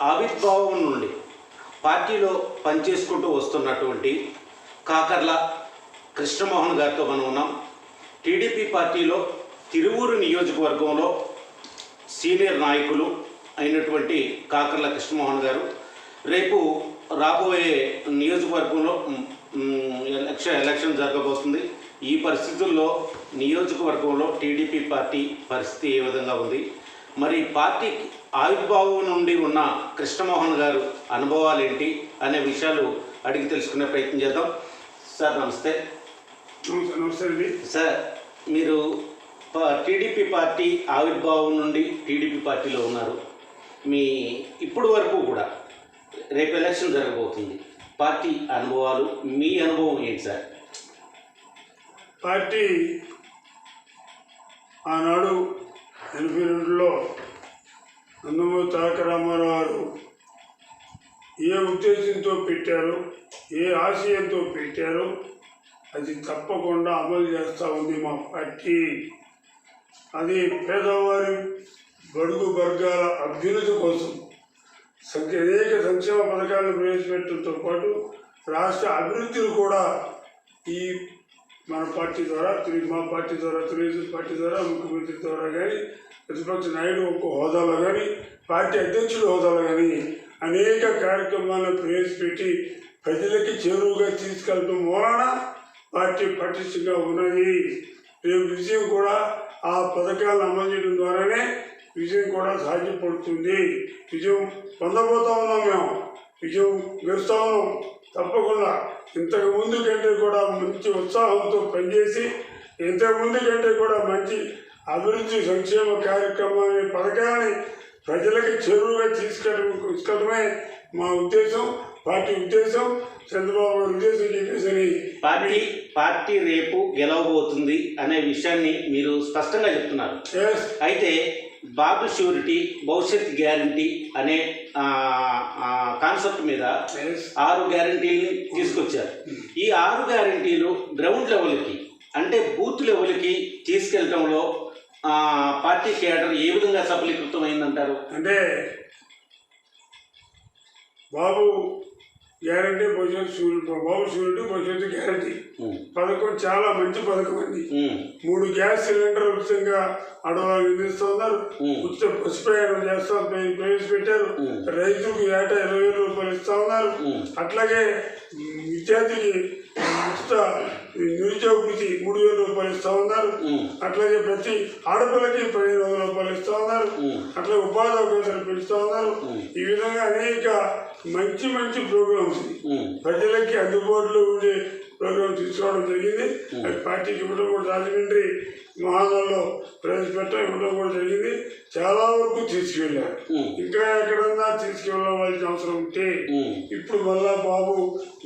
ఆవిర్భావం నుండి పార్టీలో పనిచేసుకుంటూ వస్తున్నటువంటి కాకర్ల కృష్ణమోహన్ గారితో మనం ఉన్నాం. టీడీపీ పార్టీలో తిరువూరు నియోజకవర్గంలో సీనియర్ నాయకులు అయినటువంటి కాకర్ల కృష్ణమోహన్ గారు రేపు రాబోయే నియోజకవర్గంలో ఎలక్షన్ జరగబోతుంది. ఈ పరిస్థితుల్లో నియోజకవర్గంలో టీడీపీ పార్టీ పరిస్థితి ఏ విధంగా ఉంది, మరి పార్టీ ఆవిర్భావం నుండి ఉన్న కృష్ణమోహన్ గారు అనుభవాలు ఏంటి అనే విషయాలు అడిగి తెలుసుకునే ప్రయత్నం చేద్దాం. సార్ నమస్తే. నమస్తే అండి. సార్, మీరు టీడీపీ పార్టీ ఆవిర్భావం నుండి టీడీపీ పార్టీలో ఉన్నారు. మీ ఇప్పుడు వరకు కూడా రేపు ఎలక్షన్ జరగబోతుంది. పార్టీ అనుభవాలు, మీ అనుభవం ఏంటి సార్? పార్టీ ఆనాడు 82లో నందమూరి తారక రామారావు గారు ఏ ఉద్దేశంతో పెట్టారో, ఏ ఆశయంతో పెట్టారో అది తప్పకుండా అమలు చేస్తూ ఉంది మా పార్టీ. అది పేదవారి బడుగు వర్గాల అభ్యున్నతి కోసం అనేక సంక్షేమ పథకాలను ప్రవేశపెట్టడంతో పాటు రాష్ట్ర అభివృద్ధిని కూడా ఈ మన పార్టీ ద్వారా, మా పార్టీ ద్వారా, తెలుగుదేశం పార్టీ ద్వారా, ముఖ్యమంత్రి ద్వారా కానీ, ప్రతిపక్ష నాయుడు ఒక హోదాలో కానీ, పార్టీ అధ్యక్షుడు హోదాలో కానీ అనేక కార్యక్రమాలను ప్రవేశపెట్టి ప్రజలకి చేరువుగా తీసుకెళ్ళడం వలన పార్టీ పటిష్టంగా ఉన్నది. రేపు విజయం కూడా ఆ పథకాలను అమలు చేయడం ద్వారానే విజయం కూడా సాధ్యపడుతుంది. విజయం పొందబోతా ఉన్నాం. మేము విజయం గెలుస్తా ఉన్నాం తప్పకుండా. ఇంతకు ముందు కంటే కూడా మంచి ఉత్సాహంతో పనిచేసి, ఇంతకు ముందు కంటే కూడా మంచి అభివృద్ధి సంక్షేమ కార్యక్రమాన్ని, పథకాన్ని ప్రజలకి చేరువుగా తీసుకెళ్ళడమే మా ఉద్దేశం, పార్టీ ఉద్దేశం, చంద్రబాబు గారి ఉద్దేశం చెప్పేసి పార్టీ రేపు గెలవబోతుంది అనే విషయాన్ని మీరు స్పష్టంగా చెప్తున్నారు. అయితే బాబు ష్యూరిటీ, భవిష్యత్ గ్యారంటీ అనే కాన్సెప్ట్ మీద 6 గ్యారంటీలని తీసుకొచ్చారు. ఈ 6 గ్యారంటీలు గ్రౌండ్ లెవెల్కి, అంటే బూత్ లెవెల్కి తీసుకెళ్ళటంలో పార్టీ కేడర్ ఏ విధంగా సఫలీకృతమైందంటారు? అంటే బాబు గ్యారంటీ, బాబు షూరిటీ, భవిష్యత్తు గ్యారంటీ పథకం చాలా మంచి పథకం అండి. 3 గ్యాస్ సిలిండర్ ఉచితంగా ఆడవాళ్ళకి అందిస్తూ ఉన్నారు. ఉచిత బస్సు ప్రయాణం ప్రవేశపెట్టారు. రైతులకు ఏటా 20,000 రూపాయలు ఇస్తూ ఉన్నారు. అట్లాగే విద్యార్థికి ఉచిత నిరుద్యోగ వృత్తి 3,000 రూపాయలు ఇస్తూ ఉన్నారు. అట్లాగే ప్రతి ఆడపిల్లకి 15,000 రూపాయలు ఇస్తూ ఉన్నారు. అట్లాగే ఉపాధి అవకాశాలు పెంచుతూ ఉన్నారు. ఈ విధంగా అనేక మంచి మంచి ప్రోగ్రామ్స్ ప్రజలకి అందుబాటులో ఉండే ప్రోగ్రామ్ తీసుకోవడం జరిగింది. అది పార్టీకి ఇవ్వడం కూడా, రాజమండ్రి మహానగరంలో ప్రవేశపెట్టడం ఇవ్వడం కూడా జరిగింది. చాలా వరకు తీసుకువెళ్ళారు. ఇంకా ఎక్కడన్నా తీసుకువెళ్ళవలసిన అవసరం ఉంటే ఇప్పుడు మళ్ళా బాబు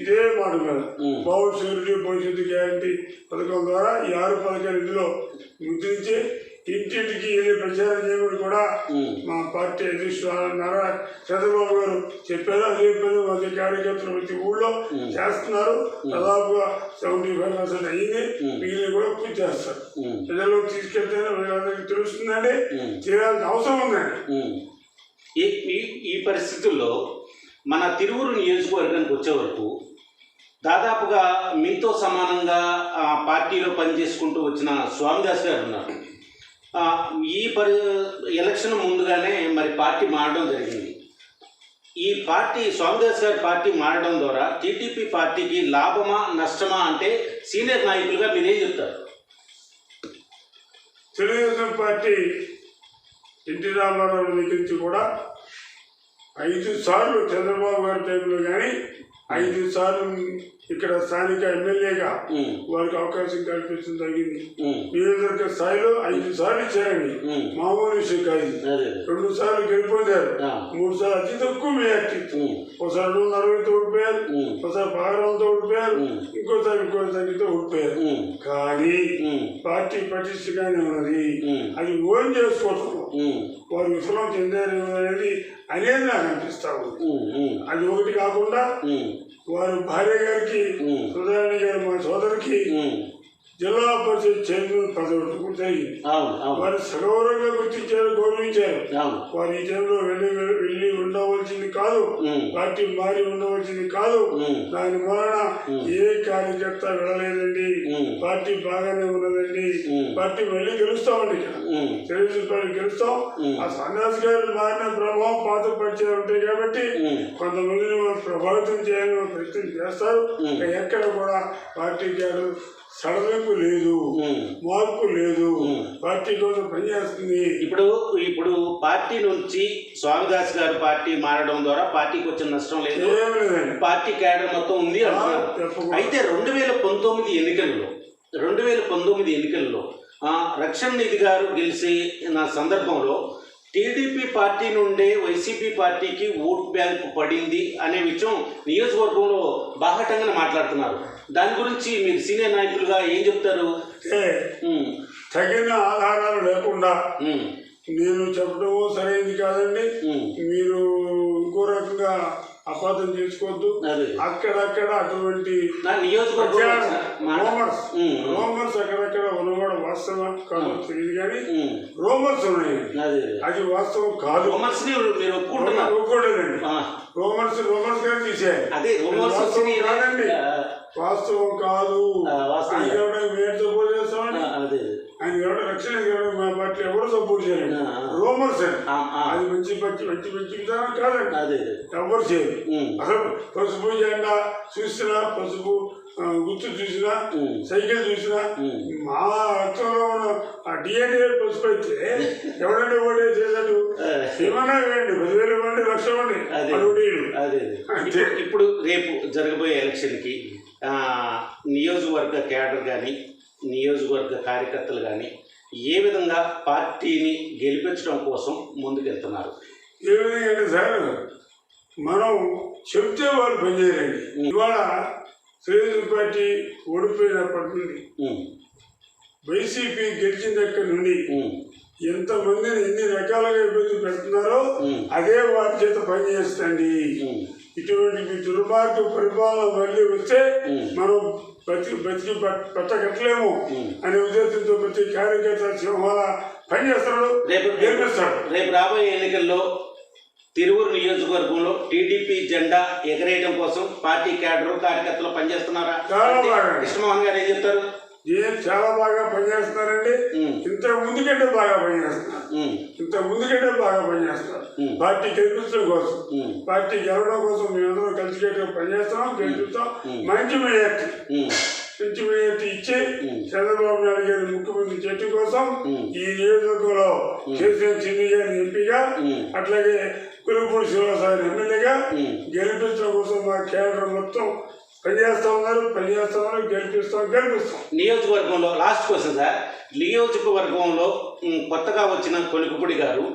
ఇదే మాట మీద బాబు షూరిటీ, భవిష్యత్తు గ్యారంటీ పథకం ద్వారా ఈ 6 పథకాలు ఇందులో ముద్రించి ఇంటింటికి వెళ్ళి ప్రచారం చేయమని కూడా మా పార్టీ అధ్యక్షుడు నారా చంద్రబాబు గారు చెప్పారు. అదే 10 మంది కార్యకర్తలు ప్రతి ఊళ్ళో చేస్తున్నారు. దాదాపుగా 75% అయ్యింది. మిగిలిన కూడా పూర్తి చేస్తారు. ప్రజల్లో తీసుకెళ్తేనే ప్రజలందరికీ తెలుస్తుందండి, చేయాల్సిన అవసరం ఉందండి. ఈ పరిస్థితుల్లో మన తిరువూరు నియోజకవర్గానికి వచ్చే వరకు దాదాపుగా మీతో సమానంగా పార్టీలో పనిచేసుకుంటూ వచ్చిన స్వామిదాస్ గారు ఉన్నారు. ఈ ఎలక్షన్ ముందుగానే మరి పార్టీ మారడం జరిగింది. ఈ పార్టీ, స్వామిదాస్ గారి పార్టీ మారడం ద్వారా టీడీపీ పార్టీకి లాభమా నష్టమా అంటే సీనియర్ నాయకులుగా మీరేం చెప్తారు? తెలుగుదేశం పార్టీ ఎన్టీ రామారావు దగ్గరించి కూడా 5 సార్లు చంద్రబాబు గారి టైంలో కానీ 5 సార్లు ఇక్కడ స్థానిక ఎమ్మెల్యేగా వారికి అవకాశం కల్పించడం జరిగింది. నియోజకవర్గ స్థాయిలో 5 సార్లు ఇచ్చారండి. మామూలు విషయం కాదు. 2 సార్లు గెలిపొందారు. 3 సార్లు అతి తక్కువ మెజార్టీ. ఒకసారి 240తో ఓడిపోయారు, ఒకసారి 16తో ఓడిపోయారు, ఇంకోసారి సంఖ్యతో ఓడిపోయారు. కానీ పార్టీ పటిష్టంగానే ఉన్నది. అది ఓన్ చేసుకోవటం వారు విఫలం చెందారు అనేది నాకు అనిపిస్తా ఉంది. అది ఒకటి కాకుండా వారు భార్య గారికి, సుధారాణి గారు మా సోదరికి జిల్లా పరిషత్ చైర్మన్ పదవి కూడా జరిగింది. వారు సగౌరవంగా గుర్తించారు, గౌరవించారు. వారు ఈ టైంలో వెళ్ళి ఉండవలసింది కాదు, పార్టీ మారి ఉండవలసింది కాదు. దాని వలన ఏ కార్యకర్త వెళ్ళలేదండి. పార్టీ బాగానే ఉన్నదండి. పార్టీ మళ్ళీ గెలుస్తామండి. తెలుగుదేశం పార్టీ గెలుస్తాం. ఆ సన్యాసి గారు మారిన ప్రభావం పాత పరిచయాలు ఉంటాయి కాబట్టి కొంతమందిని ప్రభావితం చేయాలని ప్రయత్నం చేస్తారు. ఎక్కడ కూడా పార్టీ గారు సడలింపు లేదు, మార్పు లేదు, పార్టీ కోసం పనిచేస్తుంది. ఇప్పుడు పార్టీ నుంచి స్వామిదాస్ గారు పార్టీ మారడం ద్వారా పార్టీకి వచ్చిన నష్టం లేదు, పార్టీ క్యాడర్ మొత్తం ఉంది అంటున్నారు. అయితే 2019 ఎన్నికల్లో రక్షణ నిధి గారు గెలిచిన సందర్భంలో టీడీపీ పార్టీ నుండే వైసీపీ పార్టీకి ఓట్ బ్యాంక్ పడింది అనే విషయం నియోజకవర్గంలో బాహాటంగా మాట్లాడుతున్నారు. దాని గురించి మీరు సీనియర్ నాయకులుగా ఏం చెప్తారు? తగిన ఆధారాలు లేకుండా నేను చెప్పడం సరైనది కాదండి. మీరు ఇంకో రకంగా అపార్థం చేసుకోవద్దు. అక్కడక్కడ అటువంటి రోమర్స్ అక్కడక్కడ ఉన్నవాడు వాస్తవం కాదు తెలియదు, కానీ రోమర్స్ ఉన్నాయి. అది వాస్తవం కాదు. ఒప్పుకోలేదండి. రోమర్స్ గారు తీసేయాలి. కాదండి, వాస్తవం కాదు. మేము సపోర్ట్ చేస్తామని ఆయన ఎవరు రక్షణ మా పార్టీ ఎవరు సపోర్ట్ చేయలేదు. రోమర్స్ అది మంచి విధానం కాదండి. ఎవరు చేయరు. అసలు పసుపు జెండా చూసినా, పసుపు గుర్తు చూసినా, సైకిల్ చూసినా, మా రక్తంలో ఉన్న ఆ డిఎన్ఏ పసుపు అయితే ఎవరంటే ఓటే చేశాడు. ఏమన్నా వేయండి, 10,000 ఇవ్వండి, 1,00,000 ఇవ్వండి. ఇప్పుడు రేపు జరగబోయే ఎలక్షన్కి నియోజకవర్గ క్యాడర్ కానీ నియోజకవర్గ కార్యకర్తలు కానీ ఏ విధంగా పార్టీని గెలిపించడం కోసం ముందుకెళ్తున్నారు? ఏ విధంగా అంటే సార్, మనం చెప్తే వాళ్ళు పనిచేయాలండి. ఇవాళ తెలుగుదేశం పార్టీ ఓడిపోయినప్పటి నుండి వైసీపీ గెలిచిన దగ్గర నుండి ఎంతమందిని ఎన్ని రకాలుగా ఇబ్బంది పెడుతున్నారో అదే వారి చేత పనిచేస్తండి. ఇటువంటి మీ దుర్మార్గ పరిపాలన మళ్ళీ వస్తే మనం బతికి పెట్టగట్లేము అనే ఉద్దేశంతో ప్రతి కార్యకర్త సింహాల పనిచేస్తాడు, గెలిపిస్తాడు. రేపు రాబోయే ఎన్నికల్లో తిరువురు నియోజకవర్గంలో టీడీపీ జెండా ఎగరేయడం కోసం పార్టీ క్యాడర్ కార్యకర్తలు పనిచేస్తున్నారా? చాలా బాగా. కృష్ణమోహన్ గారు ఏం చెప్తారు? చాలా బాగా పనిచేస్తున్నారండి. ఇంత ముందుకంటే బాగా పనిచేస్తున్నారు. పార్టీ గెలిపించడం కోసం, పార్టీ గెలవడం కోసం మేమందరం కలిసికట్టుగా పనిచేస్తున్నాం, గెలిపిస్తాం. మంచి మెజార్టీ ఇచ్చి చంద్రబాబు నాయుడు గారి ముఖ్యమంత్రి చేయడం కోసం ఈ నియోజకవర్గంలో చేసిన చిన్ని గారిని ఎంపీగా, అట్లాగే కులుపూడి శ్రీనివాసరావు ఎమ్మెల్యేగా గెలిపించడం కోసం మా కేంద్రం మొత్తం పనిచేస్తున్నారు. గెలిపిస్తాం. నియోజకవర్గంలో లాస్ట్ క్వశ్చన్ సార్, నియోజకవర్గంలో కొత్తగా వచ్చిన కొలికుపూడి గారు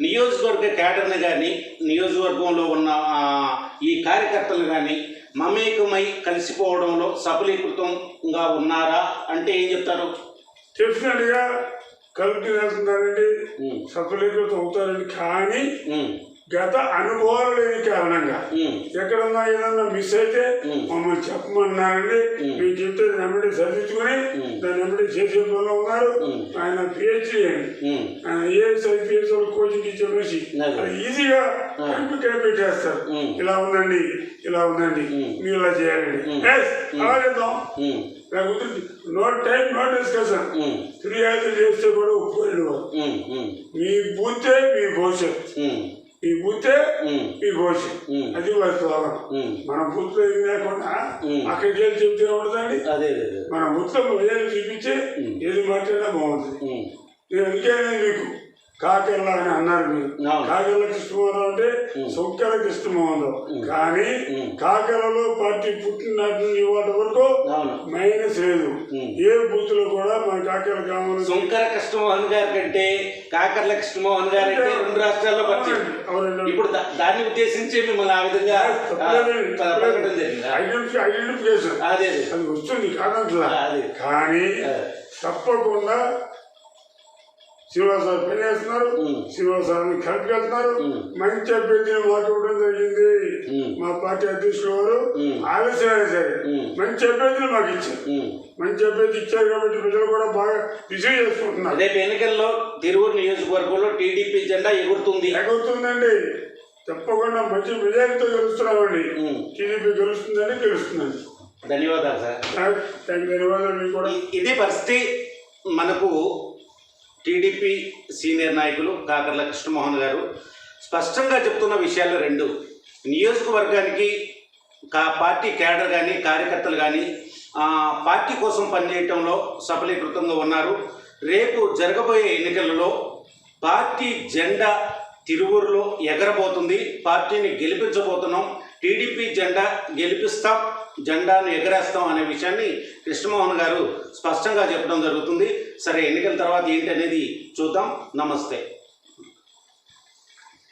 నియోజకవర్గ క్యాడర్ని కానీ నియోజకవర్గంలో ఉన్న ఈ కార్యకర్తలు కానీ మమేకమై కలిసిపోవడంలో సఫలీకృతంగా ఉన్నారా అంటే ఏం చెప్తారు? డెఫినెట్గా కలిపి వెళ్తున్నారండి, సఫలీకృతం అవుతారండి. కానీ గత అనుభవాలు లేని కారణంగా ఎక్కడన్నా ఏదన్నా మిస్ అయితే మమ్మల్ని చెప్పమన్నారండి. మేము చెప్తే వెంబడి చదివించుకొని దాన్ని వెంబడి చేసే పనిలో ఉన్నారు. ఆయన పిహెచ్డీ అండి, ఆయన ఏఎస్ ఐపీఎస్ కోచింగ్ ఇచ్చే మనిషి. అది ఈజీగా కనిపెట్టేస్తారు. ఇలా ఉందండి మీరు ఇలా చేయాలండి, అలా చేద్దాం. లేకపోతే నో టైం నో డిస్కషన్. ఫిర్యాదు చేస్తే కూడా ఒప్పుకోండి. మీ బూతే మీ భవిష్యత్, ఈ బూతే ఈ భవిష్యత్. అది వారి స్లోగన్. మన బూత్లో ఏం లేకుండా అక్కడికి వెళ్ళి చెప్తే ఉంటుందండి. మన బూత్లో ఏది చూపించి ఏది మాట్లాడినా బాగుంటుంది. నేను అందుకే మీకు కాకెళ్ళ అని అన్నారు. మీరు కాకెళ్ళ కృష్ణమోహన్ అంటే సొక్కెల కృష్ణమోహన్, కానీ కాకెలలో పార్టీ పుట్టినట్టు ఇవాటి వరకు మైనస్ లేదు. ఏ బూత్ లో కూడా మన కాకెల కావాలి. సొంకర కృష్ణమోహన్ గారి కంటే కాకర్ల కృష్ణమోహన్ గారు అంటే 2 రాష్ట్రాల్లో పరిచయం. ఇప్పుడు దాన్ని ఉద్దేశించి మిమ్మల్ని ఆ విధంగా ఐడెంటిఫికేషన్ అది వస్తుంది కాదంటున్నా. కానీ తప్పకుండా శ్రీనివాసరావు పనిచేస్తున్నారు, శ్రీనివాసరావుని కలిపికెళ్తున్నారు. మంచి అభ్యర్థిని మాకు ఇవ్వడం జరిగింది. మా పార్టీ అధ్యక్షులు వారు ఆలస్యమైనా సరే మంచి అభ్యర్థిని మాకు ఇచ్చారు. మంచి అభ్యర్థి ఇచ్చారు కాబట్టి ప్రజలు కూడా బాగా రిసీవ్ చేసుకుంటున్నారు. రేపు ఎన్నికల్లో తిరువూరు నియోజకవర్గంలో టీడీపీ జెండా ఎగురుతుందండి. తప్పకుండా మంచి మెజారిటీతో గెలుస్తున్నామండి. టీడీపీ గెలుస్తుందండి. ధన్యవాదాలు సార్. ధన్యవాదాలు మీకు కూడా. ఇదే పరిస్థితి మనకు టీడీపీ సీనియర్ నాయకులు కాకర్ల కృష్ణమోహన్ గారు స్పష్టంగా చెప్తున్న విషయాలు రెండు. నియోజకవర్గానికి పార్టీ క్యాడర్ కానీ కార్యకర్తలు కానీ పార్టీ కోసం పనిచేయటంలో సఫలీకృతంగా ఉన్నారు. రేపు జరగబోయే ఎన్నికలలో పార్టీ జెండా తిరువూరులో ఎగరబోతుంది. పార్టీని గెలిపించబోతున్నాం, టీడీపీ జెండా గెలిపిస్తాం, జెండాను ఎగరేస్తాం అనే విషయాన్ని కృష్ణమోహన్ గారు స్పష్టంగా చెప్పడం జరుగుతుంది. సరే, ఎన్నికల తర్వాత ఏంటి అనేది చూద్దాం. నమస్తే.